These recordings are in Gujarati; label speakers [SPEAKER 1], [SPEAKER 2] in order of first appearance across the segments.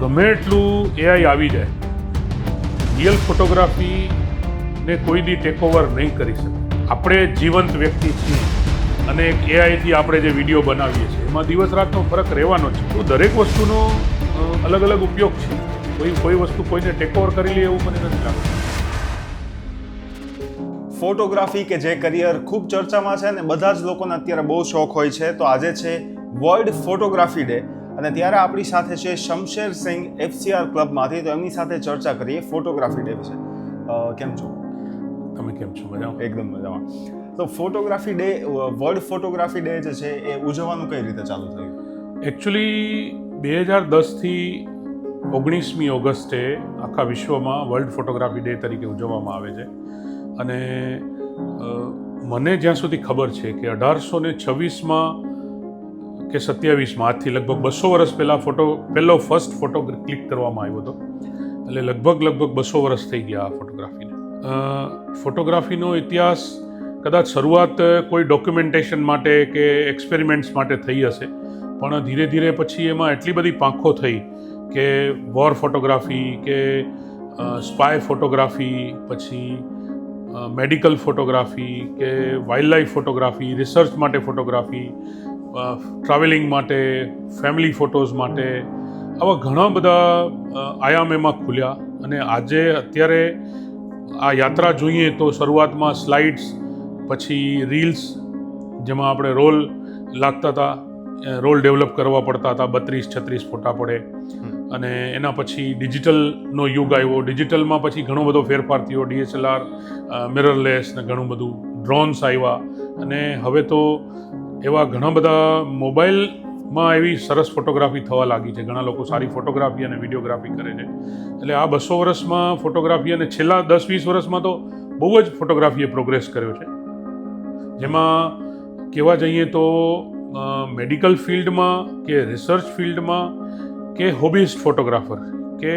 [SPEAKER 1] ગમે એટલું એઆઈ આવી જાય, રિયલ ફોટોગ્રાફીને કોઈ દી ટેક ઓવર નહીં કરી શકે. આપણે જીવંત વ્યક્તિ છીએ અને એક એઆઈથી આપણે જે વિડીયો બનાવીએ છીએ એમાં દિવસ રાતનો ફરક રહેવાનો છે. તો દરેક વસ્તુનો અલગ અલગ ઉપયોગ છે. કોઈ વસ્તુ કોઈને ટેક ઓવર કરી લે એવું મને નથી લાગતું.
[SPEAKER 2] ફોટોગ્રાફી કે જે કરિયર ખૂબ ચર્ચામાં છે ને બધા જ લોકોને અત્યારે બહુ શોખ હોય છે. તો આજે છે વર્લ્ડ ફોટોગ્રાફી ડે અને ત્યારે આપણી સાથે છે શમશેર સિંહ FCR ક્લબમાંથી. તો એમની સાથે ચર્ચા કરીએ ફોટોગ્રાફી ડે વિશે. કેમ છો?
[SPEAKER 1] તમે કેમ છો? મજામાં?
[SPEAKER 2] એકદમ મજામાં. તો photography day, world photography day જે છે એ ઉજવવાનું કઈ રીતે ચાલુ થયું?
[SPEAKER 1] એકચ્યુઅલી 2010થી 19મી ઓગસ્ટે આખા વિશ્વમાં વર્લ્ડ ફોટોગ્રાફી ડે તરીકે ઉજવવામાં આવે છે. અને મને જ્યાં સુધી ખબર છે કે 1826માં કે 27માં, આજથી લગભગ 200 વર્ષ પહેલાં પહેલો ફર્સ્ટ ફોટો ક્લિક કરવામાં આવ્યો હતો. એટલે લગભગ 200 વર્ષ થઈ ગયા આ ફોટોગ્રાફીને. ફોટોગ્રાફીનો ઇતિહાસ કદાચ શરૂઆત કોઈ ડોક્યુમેન્ટેશન માટે કે એક્સપેરિમેન્ટ્સ માટે થઈ હશે, પણ ધીરે ધીરે પછી એમાં એટલી બધી પાંખો થઈ કે વોર ફોટોગ્રાફી કે સ્પાય ફોટોગ્રાફી, પછી મેડિકલ ફોટોગ્રાફી કે વાઇલ્ડ લાઈફ ફોટોગ્રાફી, રિસર્ચ માટે ફોટોગ્રાફી, ટ્રાવેલિંગ માટે, ફેમિલી ફોટોઝ માટે, આવા ઘણા બધા આયામ એમાં ખુલ્યા. અને અત્યારે આ યાત્રા જોઈએ તો શરૂઆતમાં સ્લાઇડ્સ, પછી રીલ્સ, જેમાં આપણે રોલ લાગતા હતા, રોલ ડેવલપ કરવા પડતા હતા, 32-36 ફોટા પડે. અને એના પછી ડિજિટલનો યુગ આવ્યો. ડિજિટલમાં પછી ઘણો બધો ફેરફાર થયો, DSLR, મિરરલેસ ને ઘણું બધું, ડ્રોન્સ આવ્યા. અને હવે તો એવા ઘણા બધા મોબાઈલમાં એવી સરસ ફોટોગ્રાફી થવા લાગી છે. ઘણા લોકો સારી ફોટોગ્રાફી અને વિડીયોગ્રાફી કરે છે. એટલે આ 200 વર્ષમાં ફોટોગ્રાફી અને છેલ્લા 10-20 વર્ષમાં તો બહુ જ ફોટોગ્રાફીએ પ્રોગ્રેસ કર્યો છે. જેમાં કહેવા જઈએ તો મેડિકલ ફિલ્ડમાં કે રિસર્ચ ફિલ્ડમાં કે હોબીસ્ટ ફોટોગ્રાફર કે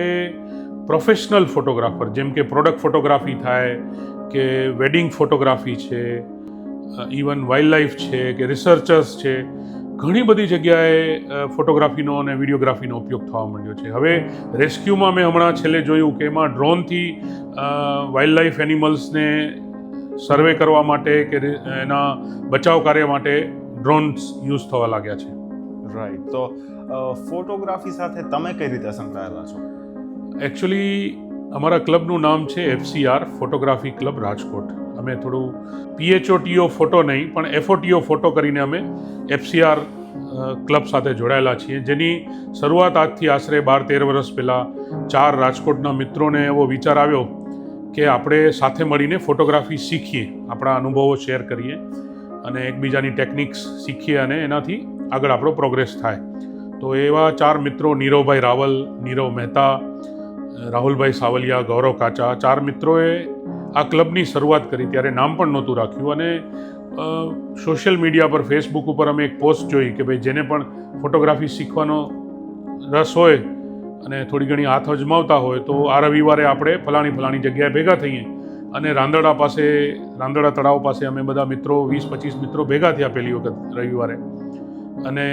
[SPEAKER 1] પ્રોફેશનલ ફોટોગ્રાફર, જેમ કે પ્રોડક્ટ ફોટોગ્રાફી થાય કે વેડિંગ ફોટોગ્રાફી છે, ઇવન વાઇલ્ડ લાઈફ છે કે રિસર્ચર્સ છે, ઘણી બધી જગ્યાએ ફોટોગ્રાફીનો અને વિડીયોગ્રાફીનો ઉપયોગ થવા માંડ્યો છે. હવે રેસ્ક્યુમાં મેં હમણાં છેલ્લે જોયું કે એમાં ડ્રોનથી વાઇલ્ડ લાઈફ એનિમલ્સને સર્વે કરવા માટે કે એના બચાવ કાર્ય માટે ડ્રોન્સ યુઝ થવા લાગ્યા છે.
[SPEAKER 2] રાઈટ. તો ફોટોગ્રાફી સાથે તમે કઈ રીતે સંકળાયેલા છો?
[SPEAKER 1] એકચ્યુઅલી અમારા ક્લબનું નામ છે FCR ફોટોગ્રાફી ક્લબ રાજકોટ. અમે થોડું PHOTO ફોટો નહીં પણ FOTO ફોટો કરીને અમે FCR ક્લબ સાથે જોડાયેલા છીએ, જેની શરૂઆત આજથી આશરે 12-13 વર્ષ પહેલાં 4 રાજકોટના મિત્રોને એવો વિચાર આવ્યો કે આપણે સાથે મળીને ફોટોગ્રાફી શીખીએ, આપણા અનુભવો શેર કરીએ અને એકબીજાની ટેકનિક્સ શીખીએ અને એનાથી આગળ આપણો પ્રોગ્રેસ થાય. તો એવા 4 મિત્રો, નીરવભાઈ રાવલ, નીરવ મહેતા, રાહુલભાઈ સાવલિયા, ગૌરવ કાચા, 4 મિત્રોએ આ ક્લબની શરૂઆત કરી. ત્યારે નામ પણ નહોતું રાખ્યું. અને સોશિયલ મીડિયા પર, ફેસબુક ઉપર અમે એક પોસ્ટ જોઈ કે ભાઈ જેને પણ ફોટોગ્રાફી શીખવાનો રસ હોય અને થોડી ઘણી હાથ અજમાવતા હોય તો આ રવિવારે આપણે ફલાણી જગ્યાએ ભેગા થઈએ. અને રાંદડા તળાવ પાસે અમે બધા મિત્રો 20-25 મિત્રો ભેગા થયા પહેલી વખત રવિવારે. અને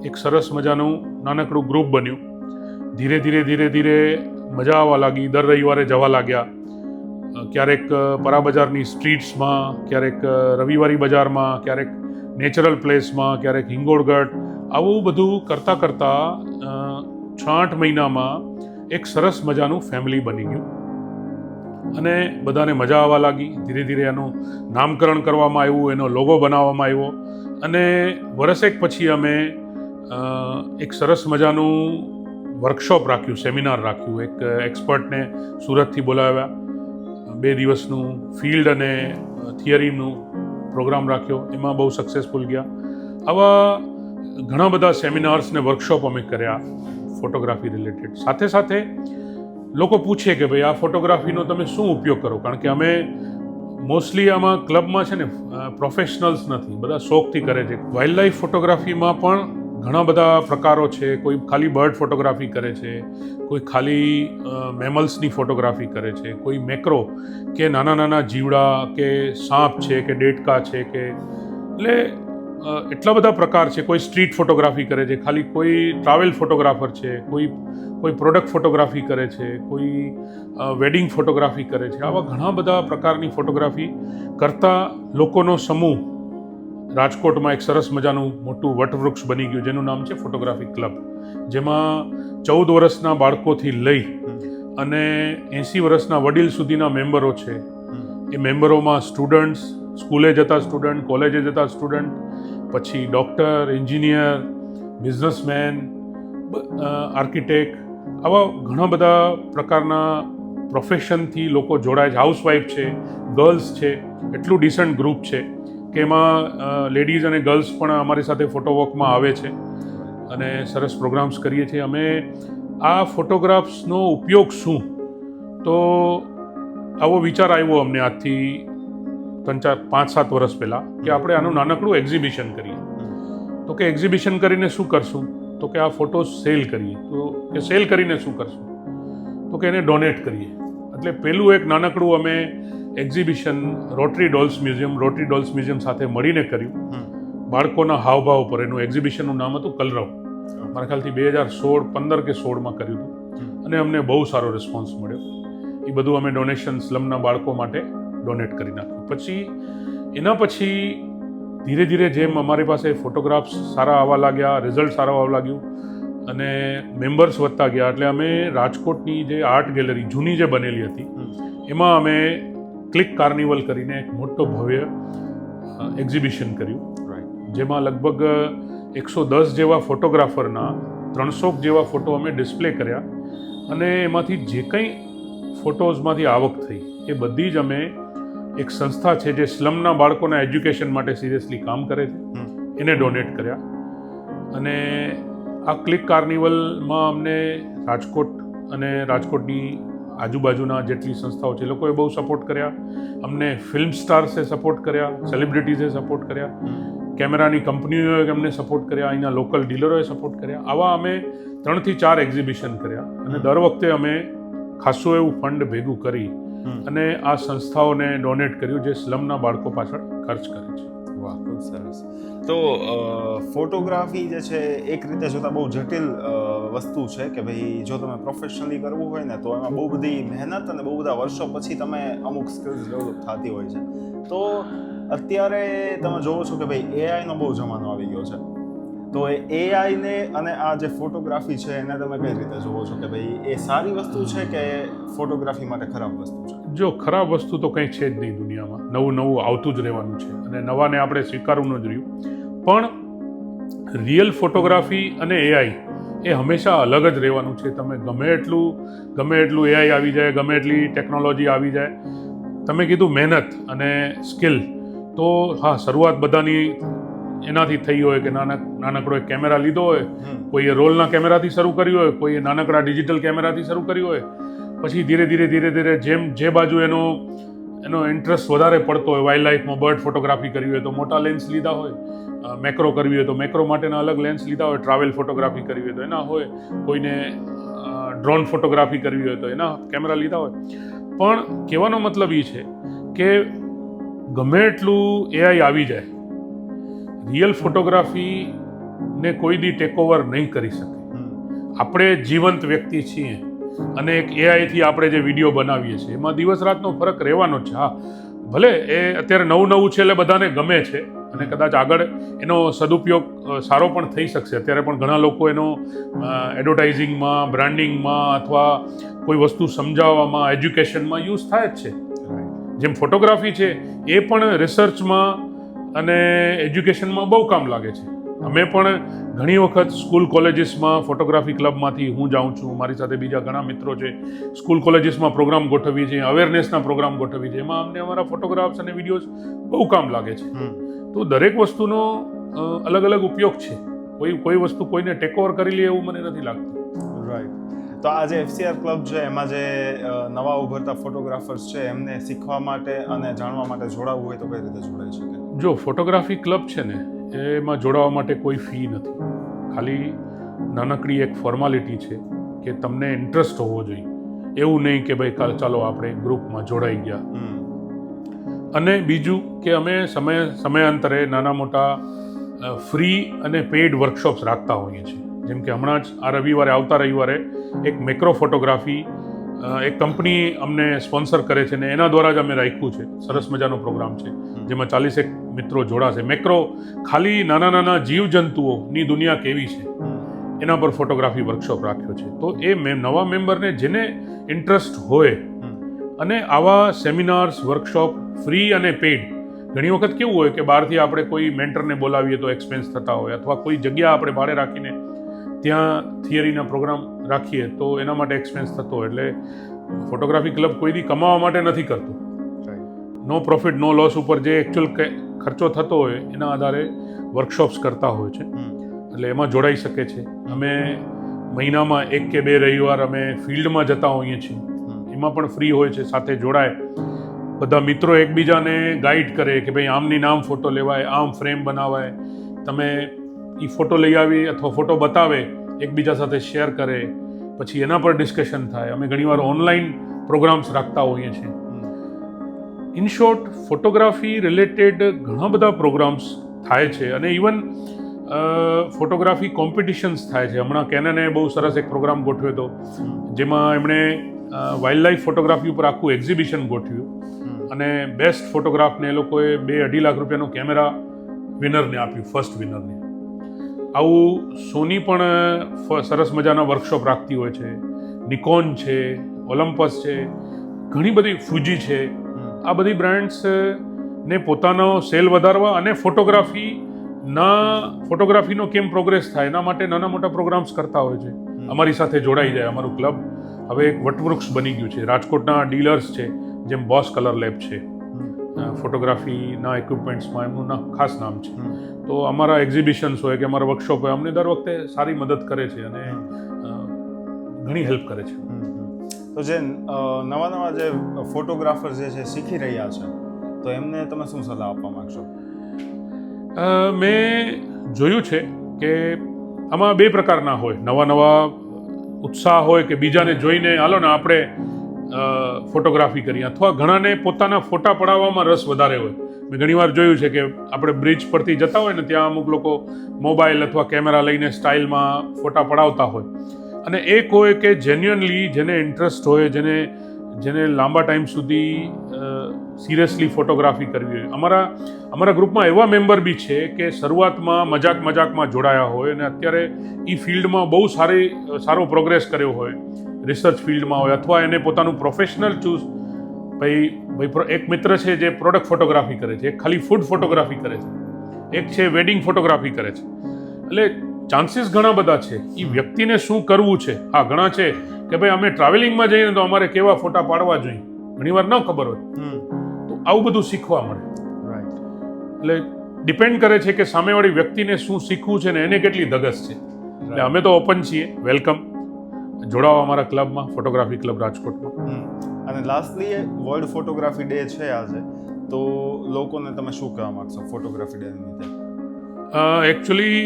[SPEAKER 1] એક સરસ મજાનું નાનકડું ગ્રુપ બન્યું. ધીરે ધીરે મજા આવવા લાગી. દર રવિવારે જવા લાગ્યા. ક્યારેક પરા બજારની સ્ટ્રીટ્સમાં, ક્યારેક રવિવારી બજારમાં, ક્યારેક નેચરલ પ્લેસમાં, ક્યારેક હિંગોળગઢ, આવું બધું કરતાં 6-8 મહિનામાં એક સરસ મજાનું ફેમિલી બની ગયું. અને બધાને મજા આવવા લાગી. ધીરે ધીરે એનું નામકરણ કરવામાં આવ્યું, એનો લોગો બનાવવામાં આવ્યો. અને વર્ષેક પછી અમે એક સરસ મજાનું વર્કશોપ રાખ્યું, સેમિનાર રાખ્યું. એક એક્સપર્ટને સુરતથી બોલાવ્યા. 2 દિવસનું ફિલ્ડ અને થિયરીનું પ્રોગ્રામ રાખ્યો. એમાં બહુ સક્સેસફુલ ગયા. આવા ઘણા બધા સેમિનાર્સ ને વર્કશોપ અમે કર્યા ફોટોગ્રાફી રિલેટેડ. સાથે લોકો પૂછે કે ભાઈ આ ફોટોગ્રાફીનો તમે શું ઉપયોગ કરો? કારણ કે અમે મોસ્ટલી આમાં ક્લબમાં છે ને પ્રોફેશનલ્સ નથી, બધા શોખથી કરે છે. વાઇલ્ડ લાઈફ ફોટોગ્રાફીમાં પણ ઘણા બધા પ્રકારો છે. કોઈ ખાલી બર્ડ ફોટોગ્રાફી કરે છે, કોઈ ખાલી મેમલ્સની ફોટોગ્રાફી કરે છે, કોઈ મેક્રો કે નાના જીવડા કે સાપ છે કે ડેટકા છે કે, એટલે એટલા બધા પ્રકાર છે. કોઈ સ્ટ્રીટ ફોટોગ્રાફી કરે છે, ખાલી કોઈ ટ્રાવેલ ફોટોગ્રાફર છે, કોઈ પ્રોડક્ટ ફોટોગ્રાફી કરે છે, કોઈ વેડિંગ ફોટોગ્રાફી કરે છે. આવા ઘણા બધા પ્રકારની ફોટોગ્રાફી કરતા લોકોનો સમૂહ રાજકોટમાં એક સરસ મજાનું મોટું વટવૃક્ષ બની ગયું જેનું નામ છે ફોટોગ્રાફી ક્લબ, જેમાં 14 વર્ષના બાળકોથી લઈ અને 80 વર્ષના વડીલ સુધીના મેમ્બરો છે. એ મેમ્બરોમાં સ્ટુડન્ટ્સ, સ્કૂલે જતા સ્ટુડન્ટ, કોલેજે જતા સ્ટુડન્ટ, પછી ડૉક્ટર, એન્જિનિયર, બિઝનેસમેન, આર્કિટેક્ટ, આવા ઘણા બધા પ્રકારના પ્રોફેશનથી લોકો જોડાય છે. હાઉસવાઈફ છે, ગર્લ્સ છે. એટલું ડિસન્ટ ગ્રુપ છે કે એમાં લેડીઝ અને ગર્લ્સ પણ અમારી સાથે ફોટો વોકમાં આવે છે અને સરસ પ્રોગ્રામ્સ કરીએ છીએ. અમે આ ફોટોગ્રાફ્સનો ઉપયોગ શું, તો આવો વિચાર આવ્યો અમને આજથી 5-7 વર્ષ પહેલાં કે આપણે આનું નાનકડું એક્ઝિબિશન કરીએ. તો કે એક્ઝિબિશન કરીને શું કરશું, તો કે આ ફોટોઝ સેલ કરીએ. તો કે સેલ કરીને શું કરશું, તો કે એને ડોનેટ કરીએ. એટલે પહેલું એક નાનકડું અમે એક્ઝિબિશન રોટરી ડોલ્સ મ્યુઝિયમ સાથે મળીને કર્યું. બાળકોના હાવભાવ પર એનું એક્ઝિબિશનનું નામ હતું કલરવ. મારા ખ્યાલથી 2015 કે 16માં કર્યું હતું અને અમને બહુ સારો રિસ્પોન્સ મળ્યો. એ બધું અમે ડોનેશન સ્લમના બાળકો માટે ડોનેટ કરી નાખ્યું. એના પછી ધીરે ધીરે જેમ અમારી પાસે ફોટોગ્રાફ્સ સારા આવવા લાગ્યા, રિઝલ્ટ સારા આવવા લાગ્યું અને મેમ્બર્સ વધતા ગયા, એટલે અમે રાજકોટની જે આર્ટ ગેલેરી જૂની જે બનેલી હતી એમાં અમે ક્લિક કાર્નિવલ કરીને એક મોટો ભવ્ય એક્ઝિબિશન કર્યું, જેમાં લગભગ 110 જેવા ફોટોગ્રાફરના 300 જેવા ફોટો અમે ડિસ્પ્લે કર્યા અને એમાંથી જે કંઈ ફોટોઝમાંથી આવક થઈ એ બધી જ અમે એક સંસ્થા છે જે સ્લમના બાળકોના એજ્યુકેશન માટે સિરિયસલી કામ કરે છે એને ડોનેટ કર્યા. અને આ ક્લિક કાર્નિવલમાં અમને રાજકોટ અને રાજકોટની આજુબાજુના જેટલી સંસ્થાઓ છે એ લોકોએ બહુ સપોર્ટ કર્યા. અમને ફિલ્મ સ્ટાર્સે સપોર્ટ કર્યા, સેલિબ્રિટીઝે સપોર્ટ કર્યા, કેમેરાની કંપનીઓએ અમને સપોર્ટ કર્યા, અહીંના લોકલ ડીલરોએ સપોર્ટ કર્યા. આવા અમે 3 થી 4 એક્ઝિબિશન કર્યા અને દર વખતે અમે ખાસું એવું ફંડ ભેગું કરી અને આ સંસ્થાઓને ડોનેટ કર્યું જે સ્લમના બાળકો પાછળ ખર્ચ કરે છે.
[SPEAKER 2] વાહ, ખૂબ સરસ. તો ફોટોગ્રાફી જે છે એક રીતે જોતાં બહુ જટિલ વસ્તુ છે કે ભાઈ જો તમે પ્રોફેશનલી કરવું હોય ને તો એમાં બહુ બધી મહેનત અને બહુ બધા વર્ષો પછી તમે અમુક સ્કિલ્સ ડેવલપ થતી હોય છે. તો અત્યારે તમે જોવો છો કે ભાઈ એઆઈનો બહુ જમાનો આવી ગયો છે, તો એ એઆઈને અને આ જે ફોટોગ્રાફી છે એને તમે કઈ રીતે જોવો છો કે ભાઈ એ સારી વસ્તુ છે કે ફોટોગ્રાફી માટે ખરાબ વસ્તુ છે?
[SPEAKER 1] જો ખરાબ વસ્તુ તો કંઈ છે જ નહીં દુનિયામાં, નવું આવતું જ રહેવાનું છે અને નવાને આપણે સ્વીકારવું જ રહ્યું. પણ રિયલ ફોટોગ્રાફી અને એઆઈ એ હંમેશા અલગ જ રહેવાનું છે. તમે ગમે એટલું એઆઈ આવી જાય, ગમે એટલી ટેકનોલોજી આવી જાય, તમે કીધું મહેનત અને સ્કિલ, તો હા શરૂઆત બધાની એનાથી થઈ હોય કે નાનકડો એક કેમેરા લીધો હોય, કોઈએ રોલના કેમેરાથી શરૂ કર્યું હોય, કોઈએ નાનકડા ડિજિટલ કેમેરાથી શરૂ કર્યું હોય, પછી ધીરે ધીરે જેમ જે બાજુ એનો ઇન્ટરેસ્ટ વધારે પડતો હોય, વાઇલ્ડ લાઈફમાં બર્ડ ફોટોગ્રાફી કરવી હોય તો મોટા લેન્સ લીધા હોય, મેક્રો કરવી હોય તો મેક્રો માટેના અલગ લેન્સ લીધા હોય, ટ્રાવેલ ફોટોગ્રાફી કરવી હોય તો એના હોય, કોઈને ડ્રોન ફોટોગ્રાફી કરવી હોય તો એના કેમેરા લીધા હોય. પણ કહેવાનો મતલબ એ છે કે ગમે એટલું એઆઈ આવી જાય, રિયલ ફોટોગ્રાફીને કોઈ દી ટેક ઓવર નહીં કરી શકે. આપણે જીવંત વ્યક્તિ છીએ અને એક એઆઈથી આપણે જે વિડીયો બનાવીએ છીએ એમાં દિવસ રાતનો ફરક રહેવાનો જ છે. હા, ભલે એ અત્યારે નવું છે એટલે બધાને ગમે છે અને કદાચ આગળ એનો સદુપયોગ સારો પણ થઈ શકશે. અત્યારે પણ ઘણા લોકો એનો એડવર્ટાઇઝિંગમાં, બ્રાન્ડિંગમાં અથવા કોઈ વસ્તુ સમજાવવામાં, એજ્યુકેશનમાં યુઝ થાય જ છે. જેમ ફોટોગ્રાફી છે એ પણ રિસર્ચમાં અને એજ્યુકેશનમાં બહુ કામ લાગે છે. અમે પણ ઘણી વખત સ્કૂલ કોલેજીસમાં ફોટોગ્રાફી ક્લબમાંથી હું જાઉં છું, મારી સાથે બીજા ઘણા મિત્રો છે, સ્કૂલ કોલેજીસમાં પ્રોગ્રામ ગોઠવીએ છીએ, અવેરનેસના પ્રોગ્રામ ગોઠવીએ છીએ, એમાં અમને અમારા ફોટોગ્રાફ્સ અને વિડીયોઝ બહુ કામ લાગે છે. તો દરેક વસ્તુનો અલગ અલગ ઉપયોગ છે. કોઈ વસ્તુ કોઈને ટેક ઓવર કરી લે એવું મને નથી લાગતું.
[SPEAKER 2] રાઈટ. તો આ જે એફસીઆર ક્લબ છે એમાં જે નવા ઉભરતા ફોટોગ્રાફર્સ છે એમને શીખવા માટે અને જાણવા માટે જોડાવવું હોય તો કઈ રીતે જોડાઈ શકે?
[SPEAKER 1] જો ફોટોગ્રાફી ક્લબ છે ને એમાં જોડાવા માટે કોઈ ફી નથી, ખાલી નાનકડી એક ફોર્માલિટી છે કે તમને ઇન્ટરેસ્ટ હોવો જોઈએ. એવું નહીં કે ભાઈ ચાલો આપણે ગ્રુપમાં જોડાઈ ગયા. અને બીજું કે અમે સમયાંતરે નાના મોટા ફ્રી અને પેઇડ વર્કશોપ્સ રાખતા હોઈએ છીએ. જેમ કે હમણાં જ આ રવિવારે, આવતા રવિવારે એક મેક્રો ફોટોગ્રાફી એક કંપની અમને સ્પોન્સર કરે છે ને એના દ્વારા જ અમે રાખ્યું છે. સરસ મજાનો પ્રોગ્રામ છે જેમાં 41 મિત્રો જોડાશે. મેક્રો ખાલી નાના નાના જીવજંતુઓની દુનિયા કેવી છે એના પર ફોટોગ્રાફી વર્કશોપ રાખ્યો છે. તો એ નવા મેમ્બરને જેને ઇન્ટરેસ્ટ હોય અને આવા સેમિનાર્સ, વર્કશોપ ફ્રી અને પેઇડ, ઘણી વખત કેવું હોય કે બહારથી આપણે કોઈ મેન્ટરને બોલાવીએ તો એક્સપેન્સ થતા હોય, અથવા કોઈ જગ્યા આપણે ભાડે રાખીને ત્યાં થિયરીના પ્રોગ્રામ રાખીએ તો એના માટે એક્સપેન્સ થતો હોય. એટલે ફોટોગ્રાફી ક્લબ કોઈ દી કમાવા માટે નથી કરતું. નો પ્રોફિટ નો લોસ ઉપર જે એકચ્યુઅલ ખર્ચો થતો હોય એના આધારે વર્કશોપ્સ કરતા હોય છે. એટલે એમાં જોડાઈ શકે છે. અમે મહિનામાં 1 કે 2 રવિવાર અમે ફિલ્ડમાં જતા હોઈએ છીએ, એમાં પણ ફ્રી હોય છે. સાથે જોડાય, બધા મિત્રો એકબીજાને ગાઈડ કરે કે ભાઈ આમની નામ ફોટો લેવાય, આમ ફ્રેમ બનાવાય, તમે એ ફોટો લઈ આવી અથવા ફોટો બતાવે, એકબીજા સાથે શેર કરે, પછી એના પર ડિસ્કશન થાય. અમે ઘણીવાર ઓનલાઈન પ્રોગ્રામ્સ રાખતા હોઈએ છીએ. ઇન શોર્ટ, ફોટોગ્રાફી રિલેટેડ ઘણા બધા પ્રોગ્રામ્સ થાય છે અને ઇવન ફોટોગ્રાફી કોમ્પિટિશન્સ થાય છે. હમણાં કેનને બહુ સરસ એક પ્રોગ્રામ ગોઠવ્યો હતો જેમાં એમણે વાઇલ્ડ લાઈફ ફોટોગ્રાફી ઉપર આખું એક્ઝિબિશન ગોઠવ્યું અને બેસ્ટ ફોટોગ્રાફને એ લોકોએ 2-2.5 લાખ રૂપિયાનું કેમેરા વિનરને આપ્યું, ફર્સ્ટ વિનરને. આવું સોની પણ સરસ મજાના વર્કશોપ રાખતી હોય છે. નિકોન છે, ઓલમ્પસ છે, ઘણી બધી ફુજી છે. આ બધી બ્રાન્ડ્સને પોતાનો સેલ વધારવા અને ફોટોગ્રાફીનો કેમ પ્રોગ્રેસ થાય એના માટે નાના મોટા પ્રોગ્રામ્સ કરતા હોય છે. અમારી સાથે જોડાઈ જાય. અમારું ક્લબ હવે એક વટવૃક્ષ બની ગયું છે. રાજકોટના ડીલર્સ છે, જેમ બોસ કલર લેબ છે, ફોટોગ્રાફીના ઇક્વિપમેન્ટ્સમાં એમનું ખાસ નામ છે. તો અમારા એક્ઝિબિશન્સ હોય કે અમારા વર્કશોપ હોય, અમને દર વખતે સારી મદદ કરે છે અને ઘણી હેલ્પ કરે છે.
[SPEAKER 2] તો જે નવા જે ફોટોગ્રાફર જે છે શીખી રહ્યા છે, તો એમને તમે શું સલાહ આપવા માંગશો?
[SPEAKER 1] મેં જોયું છે કે આમાં 2 પ્રકારના હોય. નવા ઉત્સાહ હોય કે બીજાને જોઈને હાલો ને આપણે ફોટોગ્રાફી કરીએ, અથવા ઘણાને પોતાના ફોટા પડાવવામાં રસ વધારે હોય. મેં ઘણીવાર જોયું છે કે આપણે બ્રિજ પરથી જતા હોય ને ત્યાં અમુક લોકો મોબાઈલ અથવા કેમેરા લઈને સ્ટાઇલમાં ફોટા પડાવતા હોય. અને એક હોય કે જેન્યુઅનલી જેને ઇન્ટરેસ્ટ હોય, જેને લાંબા ટાઈમ સુધી સિરિયસલી ફોટોગ્રાફી કરવી હોય. અમારા ગ્રુપમાં એવા મેમ્બર બી છે કે શરૂઆતમાં મજાકમાં જોડાયા હોય અને અત્યારે એ ફિલ્ડમાં બહુ સારો પ્રોગ્રેસ કર્યો હોય, રિસર્ચ ફિલ્ડમાં હોય, અથવા એને પોતાનું પ્રોફેશનલ ચૂઝ. ભાઈ એક મિત્ર છે જે પ્રોડક્ટ ફોટોગ્રાફી કરે છે, એક ખાલી ફૂડ ફોટોગ્રાફી કરે છે, એક છે વેડિંગ ફોટોગ્રાફી કરે છે. એટલે ચાન્સીસ ઘણા બધા છે. એ વ્યક્તિને શું કરવું છે. હા, ઘણા છે કે ભાઈ અમે ટ્રાવેલિંગમાં જઈએ તો અમારે કેવા ફોટા પાડવા જોઈએ, ઘણીવાર ન ખબર હોય, તો આવું બધું શીખવા મળે. એટલે ડિપેન્ડ કરે છે કે સામેવાળી વ્યક્તિને શું શીખવું છે ને એને કેટલી ધગસ છે. એટલે અમે તો ઓપન છીએ, વેલકમ, જોડાઓ અમારા ક્લબમાં, ફોટોગ્રાફી ક્લબ રાજકોટમાં.
[SPEAKER 2] અને લાસ્ટલી વર્લ્ડ ફોટોગ્રાફી ડે છે આજે, તો લોકોને તમે શું કહેવા માંગશો ફોટોગ્રાફી ડે નિમિત્તે?
[SPEAKER 1] એકચ્યુઅલી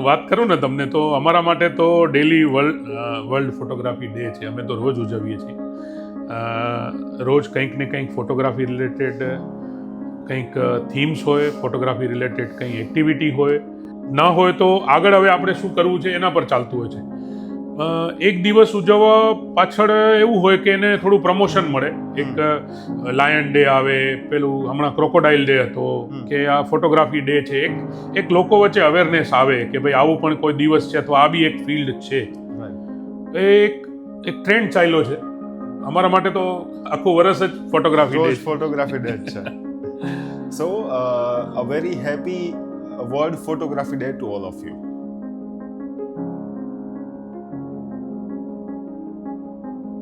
[SPEAKER 1] વાત કરું ને તમને, તો અમારા માટે તો ડેલી વર્લ્ડ ફોટોગ્રાફી ડે છે. અમે તો રોજ ઉજવીએ છીએ. રોજ કંઈક ને કંઈક ફોટોગ્રાફી રિલેટેડ કંઈક થીમ્સ હોય, ફોટોગ્રાફી રિલેટેડ કંઈ એક્ટિવિટી હોય. ના હોય તો આગળ હવે આપણે શું કરવું છે એના પર ચાલતું હોય છે. એક દિવસ ઉજવવા પાછળ એવું હોય કે એને થોડું પ્રમોશન મળે. એક લાયન ડે આવે, પેલું હમણાં ક્રોકોડાઇલ ડે હતો, કે આ ફોટોગ્રાફી ડે છે. એક લોકો વચ્ચે અવેરનેસ આવે કે ભાઈ આવું પણ કોઈ દિવસ છે, અથવા આ બી એક ફિલ્ડ છે. એક ટ્રેન્ડ ચાલ્યો છે. અમારા માટે તો આખું વર્ષ જ ફોટોગ્રાફી
[SPEAKER 2] ડે છે. So a very happy world photography day to all of you.